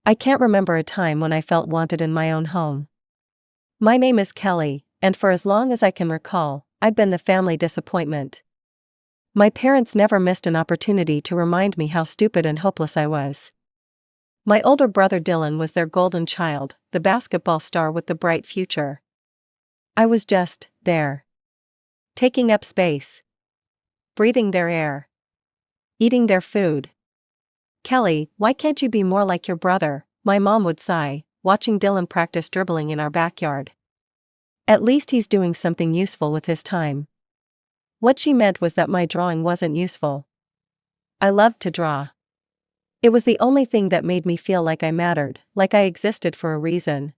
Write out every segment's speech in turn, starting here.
I can't remember a time when I felt wanted in my own home. My name is Kelly, and for as long as I can recall, I'd been the family disappointment. My parents never missed an opportunity to remind me how stupid and hopeless I was. My older brother Dylan was their golden child, the basketball star with the bright future. I was just there. Taking up space. Breathing their air. Eating their food. "Kelly, why can't you be more like your brother?" my mom would sigh, watching Dylan practice dribbling in our backyard. "At least he's doing something useful with his time." What she meant was that my drawing wasn't useful. I loved to draw. It was the only thing that made me feel like I mattered, like I existed for a reason.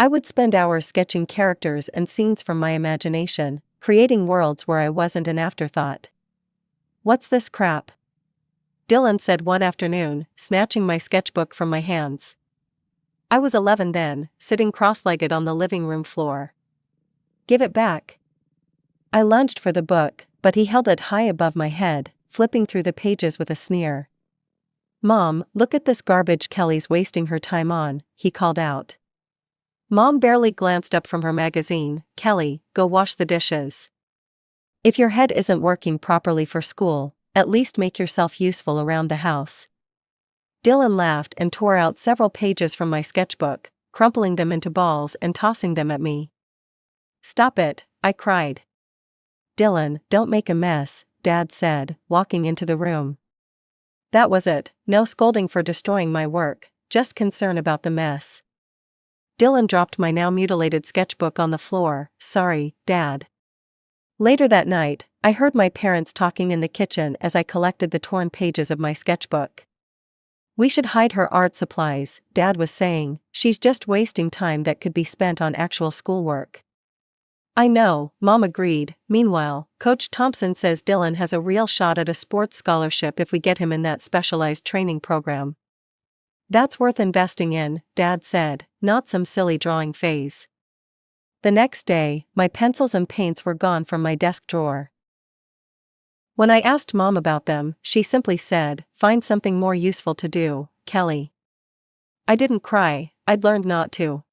I would spend hours sketching characters and scenes from my imagination, creating worlds where I wasn't an afterthought. "What's this crap?" Dylan said one afternoon, snatching my sketchbook from my hands. I was 11 then, sitting cross-legged on the living room floor. "Give it back." I lunged for the book, but he held it high above my head, flipping through the pages with a sneer. "Mom, look at this garbage Kelly's wasting her time on," he called out. Mom barely glanced up from her magazine. "Kelly, go wash the dishes. If your head isn't working properly for school, at least make yourself useful around the house." Dylan laughed and tore out several pages from my sketchbook, crumpling them into balls and tossing them at me. "Stop it," I cried. "Dylan, don't make a mess," Dad said, walking into the room. That was it, no scolding for destroying my work, just concern about the mess. Dylan dropped my now mutilated sketchbook on the floor. "Sorry, Dad." Later that night, I heard my parents talking in the kitchen as I collected the torn pages of my sketchbook. "We should hide her art supplies," Dad was saying. "She's just wasting time that could be spent on actual schoolwork." "I know," Mom agreed. "Meanwhile, Coach Thompson says Dylan has a real shot at a sports scholarship if we get him in that specialized training program." "That's worth investing in," Dad said, "not some silly drawing phase." The next day, my pencils and paints were gone from my desk drawer. When I asked Mom about them, she simply said, "Find something more useful to do, Kelly." I didn't cry, I'd learned not to.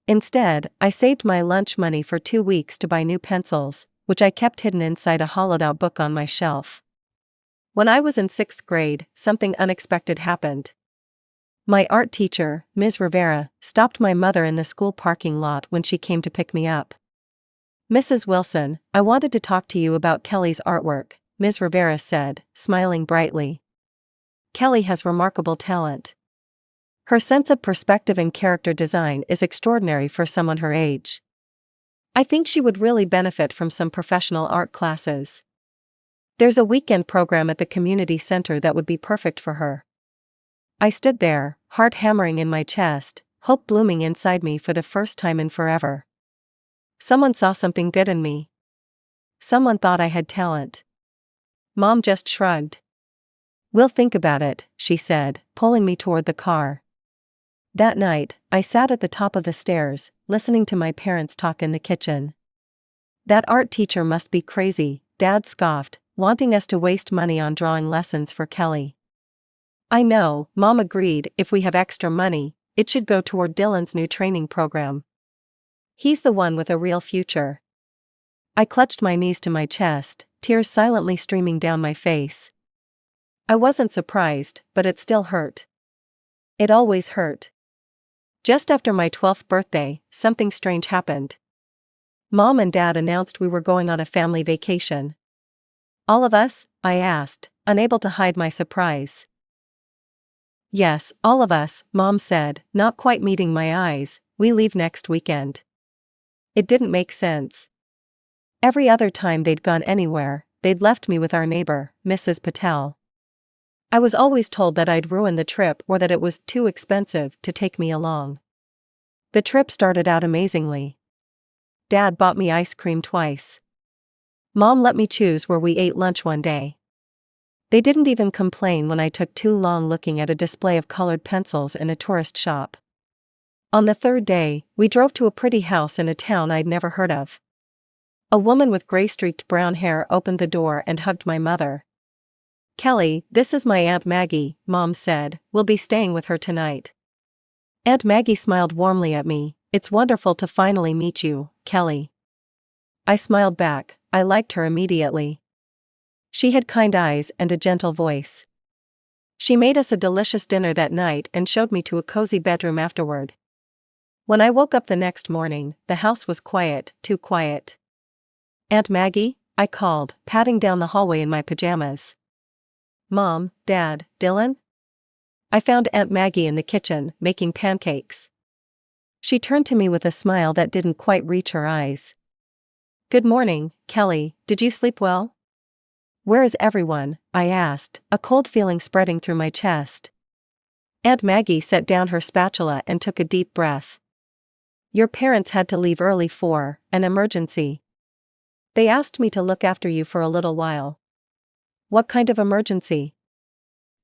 Instead, I saved my lunch money for 2 weeks to buy new pencils, which I kept hidden inside a hollowed-out book on my shelf. When I was in 6th grade, something unexpected happened. My art teacher, Ms. Rivera, stopped my mother in the school parking lot when she came to pick me up. "Mrs. Wilson, I wanted to talk to you about Kelly's artwork," Ms. Rivera said, smiling brightly. "Kelly has remarkable talent. Her sense of perspective and character design is extraordinary for someone her age. I think she would really benefit from some professional art classes. There's a weekend program at the community center that would be perfect for her." I stood there, heart hammering in my chest, hope blooming inside me for the first time in forever. Someone saw something good in me. Someone thought I had talent. Mom just shrugged. "We'll think about it," she said, pulling me toward the car. That night, I sat at the top of the stairs, listening to my parents talk in the kitchen. "That art teacher must be crazy," Dad scoffed, wanting us to waste money on drawing lessons for Kelly. "I know," Mom agreed. "If we have extra money, it should go toward Dylan's new training program. He's the one with a real future." I clutched my knees to my chest, tears silently streaming down my face. I wasn't surprised, but it still hurt. It always hurt. Just after my 12th birthday, something strange happened. Mom and Dad announced we were going on a family vacation. "All of us?" I asked, unable to hide my surprise. "Yes, all of us," Mom said, not quite meeting my eyes. "We leave next weekend." It didn't make sense. Every other time they'd gone anywhere, they'd left me with our neighbor, Mrs. Patel. I was always told that I'd ruin the trip or that it was too expensive to take me along. The trip started out amazingly. Dad bought me ice cream twice. Mom let me choose where we ate lunch one day. They didn't even complain when I took too long looking at a display of colored pencils in a tourist shop. On the 3rd day, we drove to a pretty house in a town I'd never heard of. A woman with gray-streaked brown hair opened the door and hugged my mother. Kelly, this is my Aunt Maggie, Mom said. We'll be staying with her tonight. Aunt Maggie smiled warmly at me. It's wonderful to finally meet you, Kelly. I smiled back. I liked her immediately. She had kind eyes and a gentle voice. She made us a delicious dinner that night and showed me to a cozy bedroom afterward. When I woke up the next morning, the house was quiet, too quiet. Aunt Maggie? I called, padding down the hallway in my pajamas. Mom, Dad, Dylan? I found Aunt Maggie in the kitchen, making pancakes. She turned to me with a smile that didn't quite reach her eyes. Good morning, Kelly, did you sleep well? Where is everyone? I asked, a cold feeling spreading through my chest. Aunt Maggie set down her spatula and took a deep breath. Your parents had to leave early for an emergency. They asked me to look after you for a little while. What kind of emergency?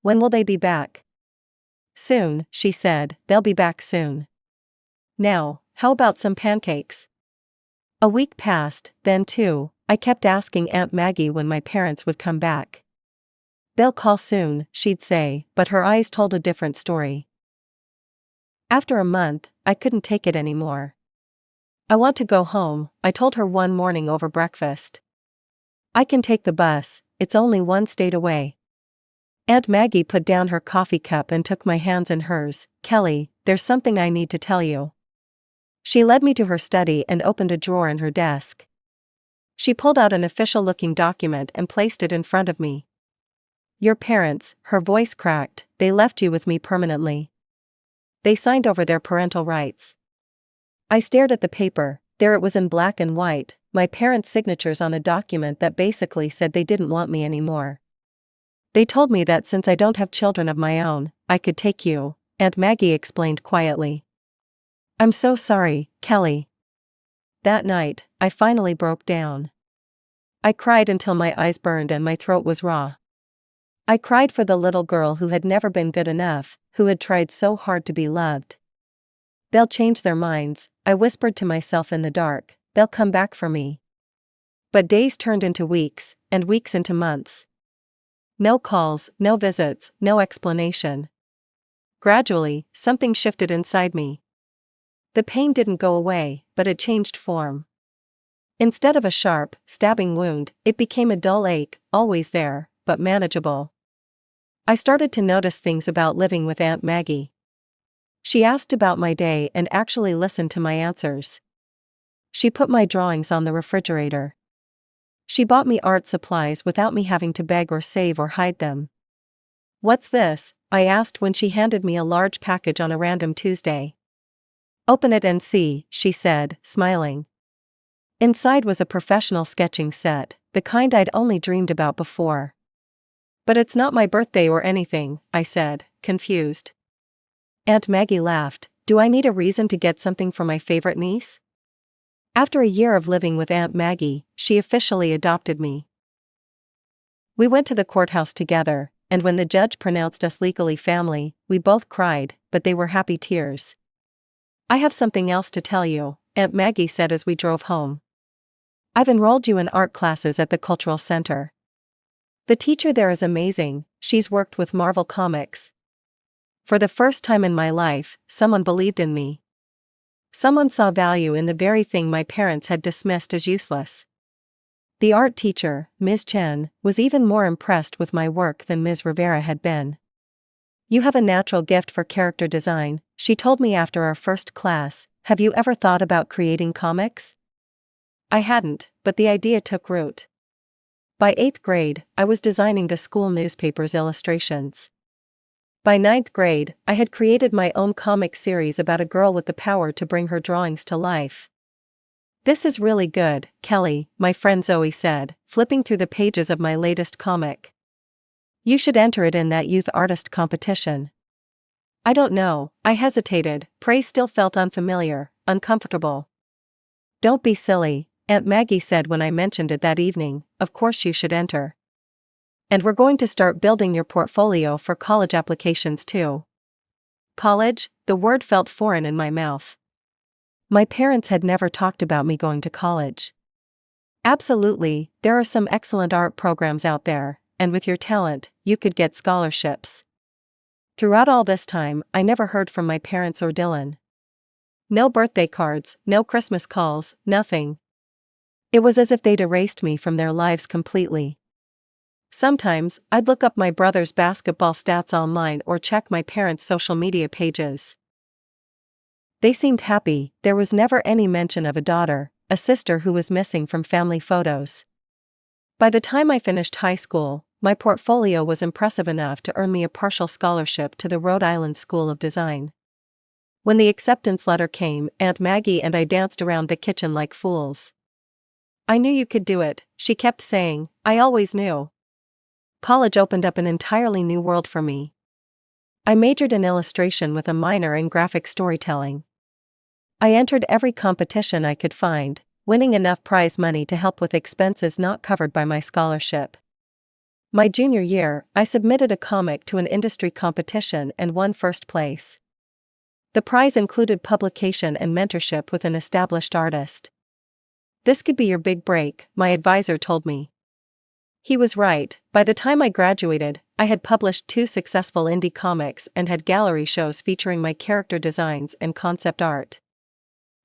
When will they be back? Soon, she said, they'll be back soon. Now, how about some pancakes? A week passed, then two. I kept asking Aunt Maggie when my parents would come back. They'll call soon, she'd say, but her eyes told a different story. After a month, I couldn't take it anymore. I want to go home, I told her one morning over breakfast. I can take the bus, it's only one state away. Aunt Maggie put down her coffee cup and took my hands in hers. Kelly, there's something I need to tell you. She led me to her study and opened a drawer in her desk. She pulled out an official-looking document and placed it in front of me. Your parents, her voice cracked, they left you with me permanently. They signed over their parental rights. I stared at the paper. There it was in black and white, my parents' signatures on a document that basically said they didn't want me anymore. They told me that since I don't have children of my own, I could take you, Aunt Maggie explained quietly. I'm so sorry, Kelly. That night, I finally broke down. I cried until my eyes burned and my throat was raw. I cried for the little girl who had never been good enough, who had tried so hard to be loved. They'll change their minds, I whispered to myself in the dark, they'll come back for me. But days turned into weeks, and weeks into months. No calls, no visits, no explanation. Gradually, something shifted inside me. The pain didn't go away, but it changed form. Instead of a sharp, stabbing wound, it became a dull ache, always there, but manageable. I started to notice things about living with Aunt Maggie. She asked about my day and actually listened to my answers. She put my drawings on the refrigerator. She bought me art supplies without me having to beg or save or hide them. What's this? I asked when she handed me a large package on a random Tuesday. Open it and see, she said, smiling. Inside was a professional sketching set, the kind I'd only dreamed about before. But it's not my birthday or anything, I said, confused. Aunt Maggie laughed. Do I need a reason to get something for my favorite niece? After a year of living with Aunt Maggie, she officially adopted me. We went to the courthouse together, and when the judge pronounced us legally family, we both cried, but they were happy tears. I have something else to tell you, Aunt Maggie said as we drove home. I've enrolled you in art classes at the Cultural Center. The teacher there is amazing, she's worked with Marvel Comics. For the first time in my life, someone believed in me. Someone saw value in the very thing my parents had dismissed as useless. The art teacher, Ms. Chen, was even more impressed with my work than Ms. Rivera had been. You have a natural gift for character design, she told me after our first class. Have you ever thought about creating comics? I hadn't, but the idea took root. By 8th grade, I was designing the school newspaper's illustrations. By 9th grade, I had created my own comic series about a girl with the power to bring her drawings to life. This is really good, Kelly, my friend Zoe said, flipping through the pages of my latest comic. You should enter it in that youth artist competition. I don't know, I hesitated, praise still felt unfamiliar, uncomfortable. Don't be silly, Aunt Maggie said when I mentioned it that evening, of course you should enter. And we're going to start building your portfolio for college applications too. College? The word felt foreign in my mouth. My parents had never talked about me going to college. Absolutely, there are some excellent art programs out there, and with your talent, you could get scholarships. Throughout all this time, I never heard from my parents or Dylan. No birthday cards, no Christmas calls, nothing. It was as if they'd erased me from their lives completely. Sometimes, I'd look up my brother's basketball stats online or check my parents' social media pages. They seemed happy. There was never any mention of a daughter, a sister who was missing from family photos. By the time I finished high school, my portfolio was impressive enough to earn me a partial scholarship to the Rhode Island School of Design. When the acceptance letter came, Aunt Maggie and I danced around the kitchen like fools. "I knew you could do it," she kept saying. "I always knew." College opened up an entirely new world for me. I majored in illustration with a minor in graphic storytelling. I entered every competition I could find, winning enough prize money to help with expenses not covered by my scholarship. My junior year, I submitted a comic to an industry competition and won first place. The prize included publication and mentorship with an established artist. "This could be your big break," my advisor told me. He was right. By the time I graduated, I had published 2 successful indie comics and had gallery shows featuring my character designs and concept art.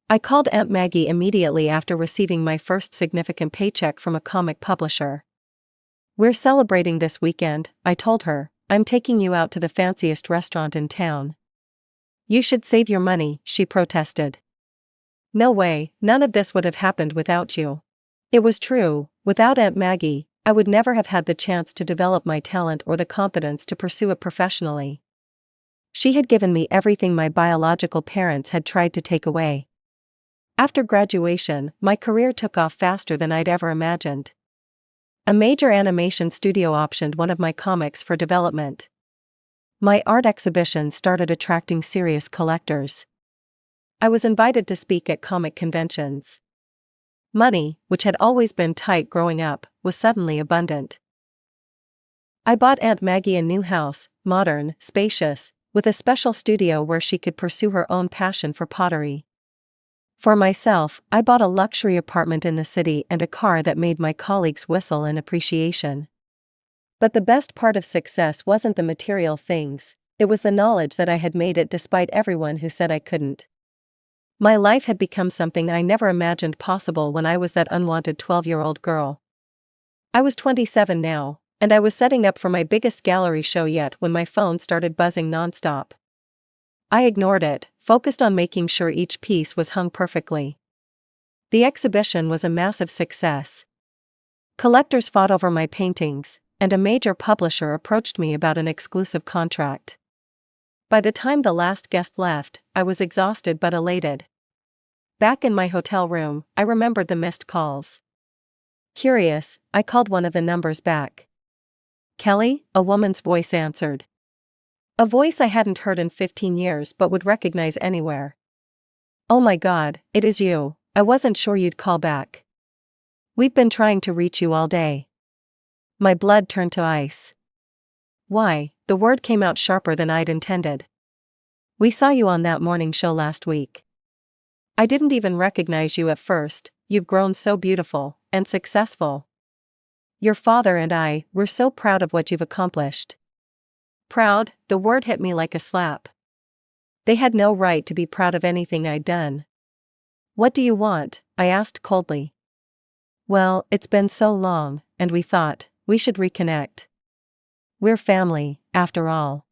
I called Aunt Maggie immediately after receiving my first significant paycheck from a comic publisher. "We're celebrating this weekend," I told her. "I'm taking you out to the fanciest restaurant in town." "You should save your money," she protested. "No way, none of this would have happened without you." It was true. Without Aunt Maggie, I would never have had the chance to develop my talent or the confidence to pursue it professionally. She had given me everything my biological parents had tried to take away. After graduation, my career took off faster than I'd ever imagined. A major animation studio optioned one of my comics for development. My art exhibition started attracting serious collectors. I was invited to speak at comic conventions. Money, which had always been tight growing up, was suddenly abundant. I bought Aunt Maggie a new house, modern, spacious, with a special studio where she could pursue her own passion for pottery. For myself, I bought a luxury apartment in the city and a car that made my colleagues whistle in appreciation. But the best part of success wasn't the material things, it was the knowledge that I had made it despite everyone who said I couldn't. My life had become something I never imagined possible when I was that unwanted 12-year-old girl. I was 27 now, and I was setting up for my biggest gallery show yet when my phone started buzzing nonstop. I ignored it, focused on making sure each piece was hung perfectly. The exhibition was a massive success. Collectors fought over my paintings, and a major publisher approached me about an exclusive contract. By the time the last guest left, I was exhausted but elated. Back in my hotel room, I remembered the missed calls. Curious, I called one of the numbers back. "Kelly?" a woman's voice answered. A voice I hadn't heard in 15 years but would recognize anywhere. "Oh my God, it is you. I wasn't sure you'd call back. We've been trying to reach you all day." My blood turned to ice. "Why?" The word came out sharper than I'd intended. "We saw you on that morning show last week. I didn't even recognize you at first. You've grown so beautiful and successful. Your father and I, we're so proud of what you've accomplished." Proud, the word hit me like a slap. They had no right to be proud of anything I'd done. "What do you want?" I asked coldly. "Well, it's been so long, and we thought, we should reconnect. We're family, after all."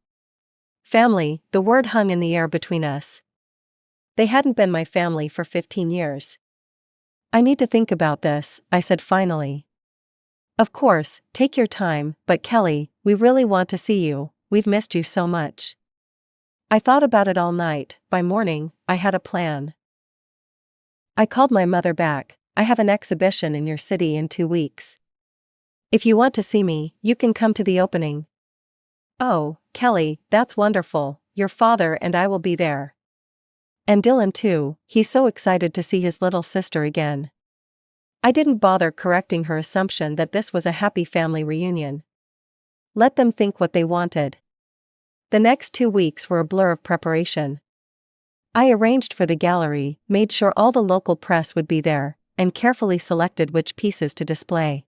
Family, the word hung in the air between us. They hadn't been my family for 15 years. "I need to think about this," I said finally. "Of course, take your time, but Kelly, we really want to see you. We've missed you so much." I thought about it all night. By morning, I had a plan. I called my mother back. "I have an exhibition in your city in 2 weeks. If you want to see me, you can come to the opening." "Oh, Kelly, that's wonderful. Your father and I will be there." "And Dylan too, he's so excited to see his little sister again." I didn't bother correcting her assumption that this was a happy family reunion. Let them think what they wanted. The next 2 weeks were a blur of preparation. I arranged for the gallery, made sure all the local press would be there, and carefully selected which pieces to display.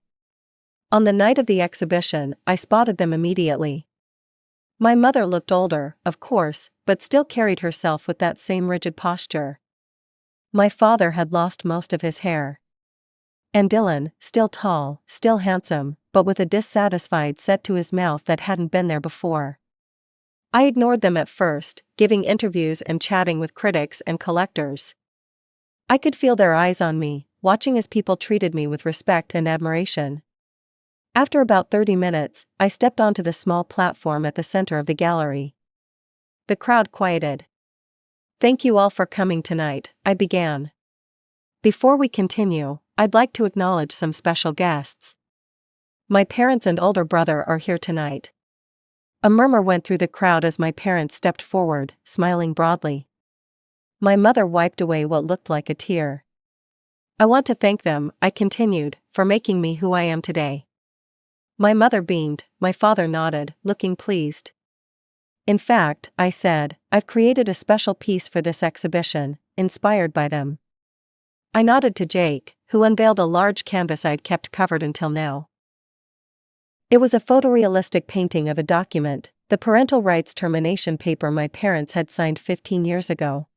On the night of the exhibition, I spotted them immediately. My mother looked older, of course, but still carried herself with that same rigid posture. My father had lost most of his hair. And Dylan, still tall, still handsome, but with a dissatisfied set to his mouth that hadn't been there before. I ignored them at first, giving interviews and chatting with critics and collectors. I could feel their eyes on me, watching as people treated me with respect and admiration. After about 30 minutes, I stepped onto the small platform at the center of the gallery. The crowd quieted. "Thank you all for coming tonight," I began. "Before we continue, I'd like to acknowledge some special guests. My parents and older brother are here tonight." A murmur went through the crowd as my parents stepped forward, smiling broadly. My mother wiped away what looked like a tear. "I want to thank them," I continued, "for making me who I am today." My mother beamed, my father nodded, looking pleased. "In fact," I said, "I've created a special piece for this exhibition, inspired by them." I nodded to Jake, who unveiled a large canvas I'd kept covered until now. It was a photorealistic painting of a document, the parental rights termination paper my parents had signed 15 years ago.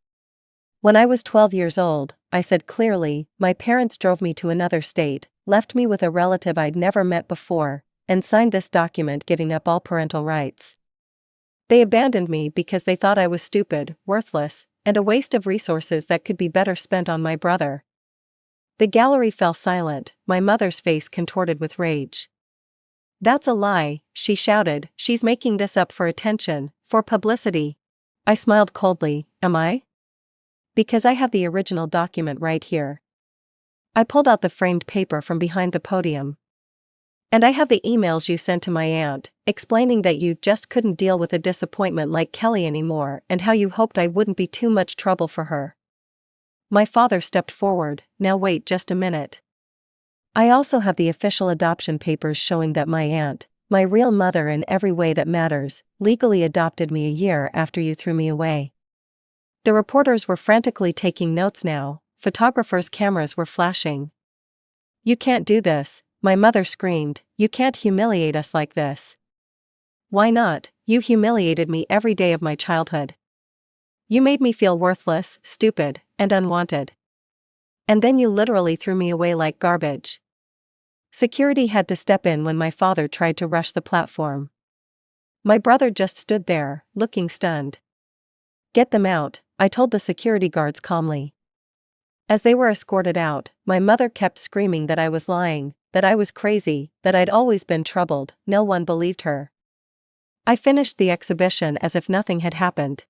"When I was 12 years old," I said clearly, "my parents drove me to another state, left me with a relative I'd never met before, and signed this document giving up all parental rights. They abandoned me because they thought I was stupid, worthless, and a waste of resources that could be better spent on my brother." The gallery fell silent, my mother's face contorted with rage. "That's a lie," she shouted, "she's making this up for attention, for publicity." I smiled coldly. "Am I? Because I have the original document right here." I pulled out the framed paper from behind the podium. "And I have the emails you sent to my aunt, explaining that you just couldn't deal with a disappointment like Kelly anymore and how you hoped I wouldn't be too much trouble for her." My father stepped forward. "Now wait just a minute. I also have the official adoption papers showing that my aunt, my real mother in every way that matters, legally adopted me a year after you threw me away." The reporters were frantically taking notes now, photographers' cameras were flashing. "You can't do this," my mother screamed, "you can't humiliate us like this." "Why not? You humiliated me every day of my childhood. You made me feel worthless, stupid, and unwanted. And then you literally threw me away like garbage." Security had to step in when my father tried to rush the platform. My brother just stood there, looking stunned. "Get them out," I told the security guards calmly. As they were escorted out, my mother kept screaming that I was lying, that I was crazy, that I'd always been troubled. No one believed her. I finished the exhibition as if nothing had happened.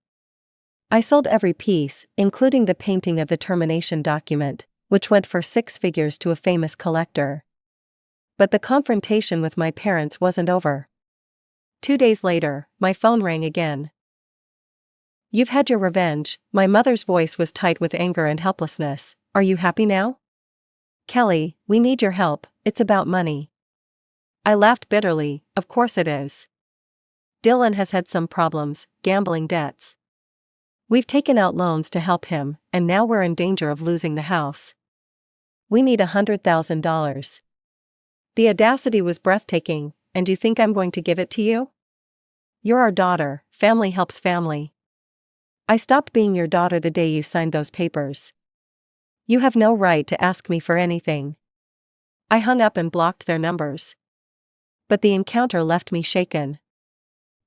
I sold every piece, including the painting of the termination document, which went for 6 figures to a famous collector. But the confrontation with my parents wasn't over. 2 days later, my phone rang again. "You've had your revenge." My mother's voice was tight with anger and helplessness. "Are you happy now?" "Kelly, we need your help, it's about money." I laughed bitterly. "Of course it is. Dylan has had some problems, gambling debts. We've taken out loans to help him, and now we're in danger of losing the house. We need $100,000. The audacity was breathtaking. "And you think I'm going to give it to you? You're our daughter, family helps family. I stopped being your daughter the day you signed those papers. You have no right to ask me for anything." I hung up and blocked their numbers. But the encounter left me shaken.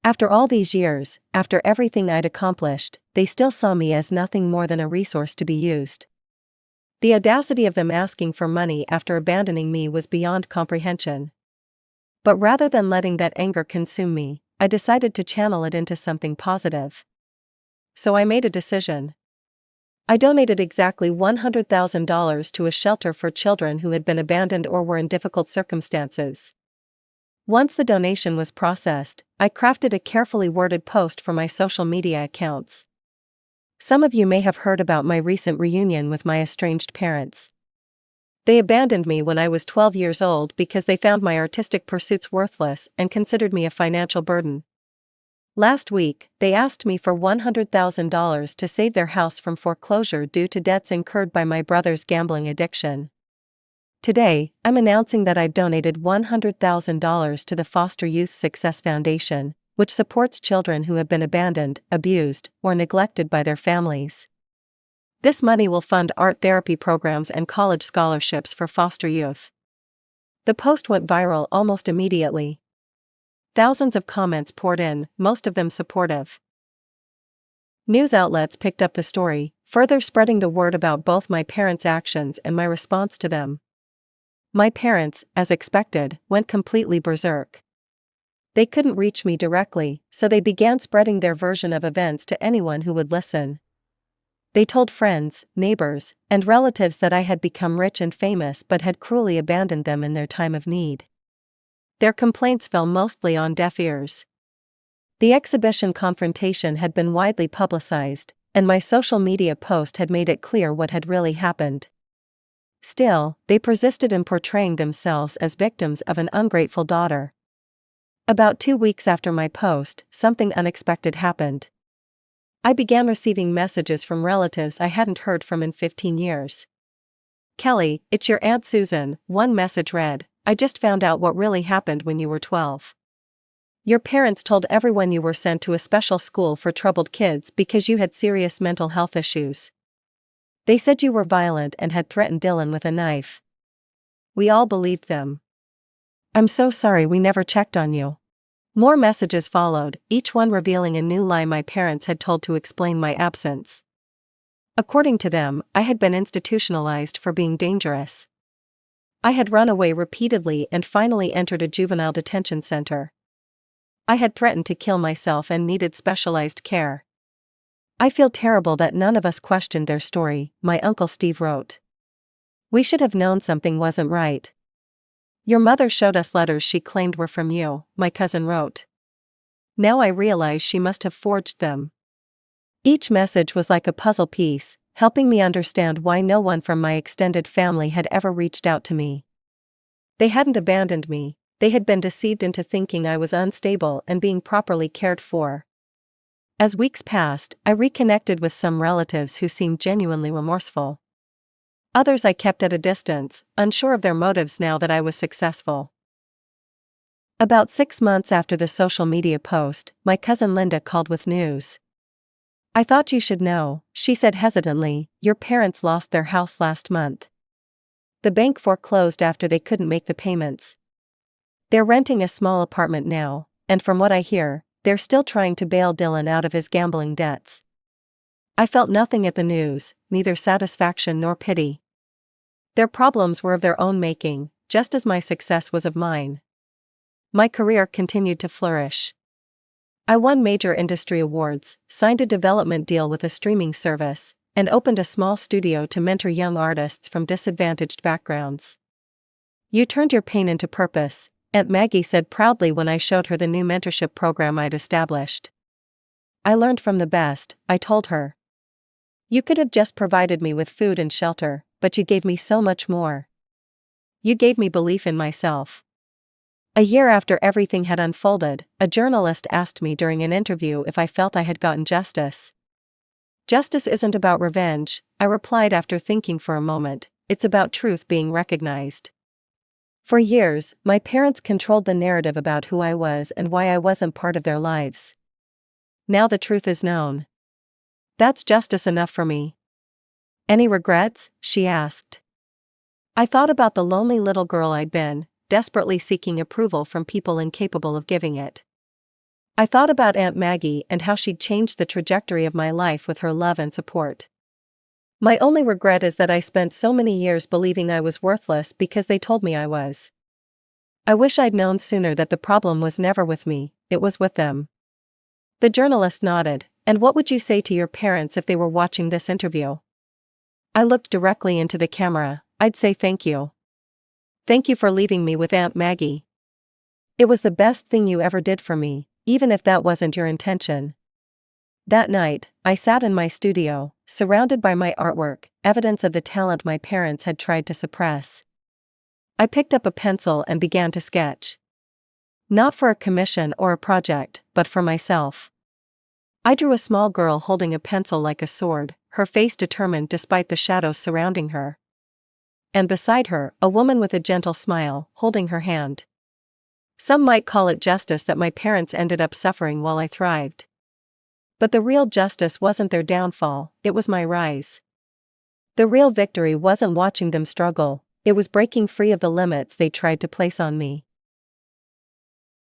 After all these years, after everything I'd accomplished, they still saw me as nothing more than a resource to be used. The audacity of them asking for money after abandoning me was beyond comprehension. But rather than letting that anger consume me, I decided to channel it into something positive. So I made a decision. I donated exactly $100,000 to a shelter for children who had been abandoned or were in difficult circumstances. Once the donation was processed, I crafted a carefully worded post for my social media accounts. Some of you may have heard about my recent reunion with my estranged parents. They abandoned me when I was 12 years old because they found my artistic pursuits worthless and considered me a financial burden. Last week, they asked me for $100,000 to save their house from foreclosure due to debts incurred by my brother's gambling addiction. Today, I'm announcing that I've donated $100,000 to the Foster Youth Success Foundation, which supports children who have been abandoned, abused, or neglected by their families. This money will fund art therapy programs and college scholarships for foster youth. The post went viral almost immediately. Thousands of comments poured in, most of them supportive. News outlets picked up the story, further spreading the word about both my parents' actions and my response to them. My parents, as expected, went completely berserk. They couldn't reach me directly, so they began spreading their version of events to anyone who would listen. They told friends, neighbors, and relatives that I had become rich and famous but had cruelly abandoned them in their time of need. Their complaints fell mostly on deaf ears. The exhibition confrontation had been widely publicized, and my social media post had made it clear what had really happened. Still, they persisted in portraying themselves as victims of an ungrateful daughter. About 2 weeks after my post, something unexpected happened. I began receiving messages from relatives I hadn't heard from in 15 years. "Kelly, it's your Aunt Susan," one message read. "I just found out what really happened when you were 12. Your parents told everyone you were sent to a special school for troubled kids because you had serious mental health issues. They said you were violent and had threatened Dylan with a knife. We all believed them. I'm so sorry we never checked on you." More messages followed, each one revealing a new lie my parents had told to explain my absence. According to them, I had been institutionalized for being dangerous. I had run away repeatedly and finally entered a juvenile detention center. I had threatened to kill myself and needed specialized care. "I feel terrible that none of us questioned their story," my Uncle Steve wrote. "We should have known something wasn't right. Your mother showed us letters she claimed were from you," my cousin wrote. "Now I realize she must have forged them." Each message was like a puzzle piece, helping me understand why no one from my extended family had ever reached out to me. They hadn't abandoned me, they had been deceived into thinking I was unstable and being properly cared for. As weeks passed, I reconnected with some relatives who seemed genuinely remorseful. Others I kept at a distance, unsure of their motives now that I was successful. About 6 months after the social media post, my cousin Linda called with news. "I thought you should know," she said hesitantly. "Your parents lost their house last month. The bank foreclosed after they couldn't make the payments. They're renting a small apartment now, and from what I hear, they're still trying to bail Dylan out of his gambling debts." I felt nothing at the news, neither satisfaction nor pity. Their problems were of their own making, just as my success was of mine. My career continued to flourish. I won major industry awards, signed a development deal with a streaming service, and opened a small studio to mentor young artists from disadvantaged backgrounds. "You turned your pain into purpose," Aunt Maggie said proudly when I showed her the new mentorship program I'd established. "I learned from the best," I told her. "You could have just provided me with food and shelter, but you gave me so much more. You gave me belief in myself." A year after everything had unfolded, a journalist asked me during an interview if I felt I had gotten justice. "Justice isn't about revenge," I replied after thinking for a moment. "It's about truth being recognized." For years, my parents controlled the narrative about who I was and why I wasn't part of their lives. Now the truth is known. That's justice enough for me. "Any regrets?" she asked. I thought about the lonely little girl I'd been, desperately seeking approval from people incapable of giving it. I thought about Aunt Maggie and how she'd changed the trajectory of my life with her love and support. My only regret is that I spent so many years believing I was worthless because they told me I was. I wish I'd known sooner that the problem was never with me, it was with them. The journalist nodded. "And what would you say to your parents if they were watching this interview?" I looked directly into the camera. "I'd say thank you. Thank you for leaving me with Aunt Maggie. It was the best thing you ever did for me, even if that wasn't your intention." That night, I sat in my studio, surrounded by my artwork, evidence of the talent my parents had tried to suppress. I picked up a pencil and began to sketch. Not for a commission or a project, but for myself. I drew a small girl holding a pencil like a sword, her face determined despite the shadows surrounding her. and beside her, a woman with a gentle smile, holding her hand. Some might call it justice that my parents ended up suffering while I thrived. But the real justice wasn't their downfall, it was my rise. The real victory wasn't watching them struggle, it was breaking free of the limits they tried to place on me.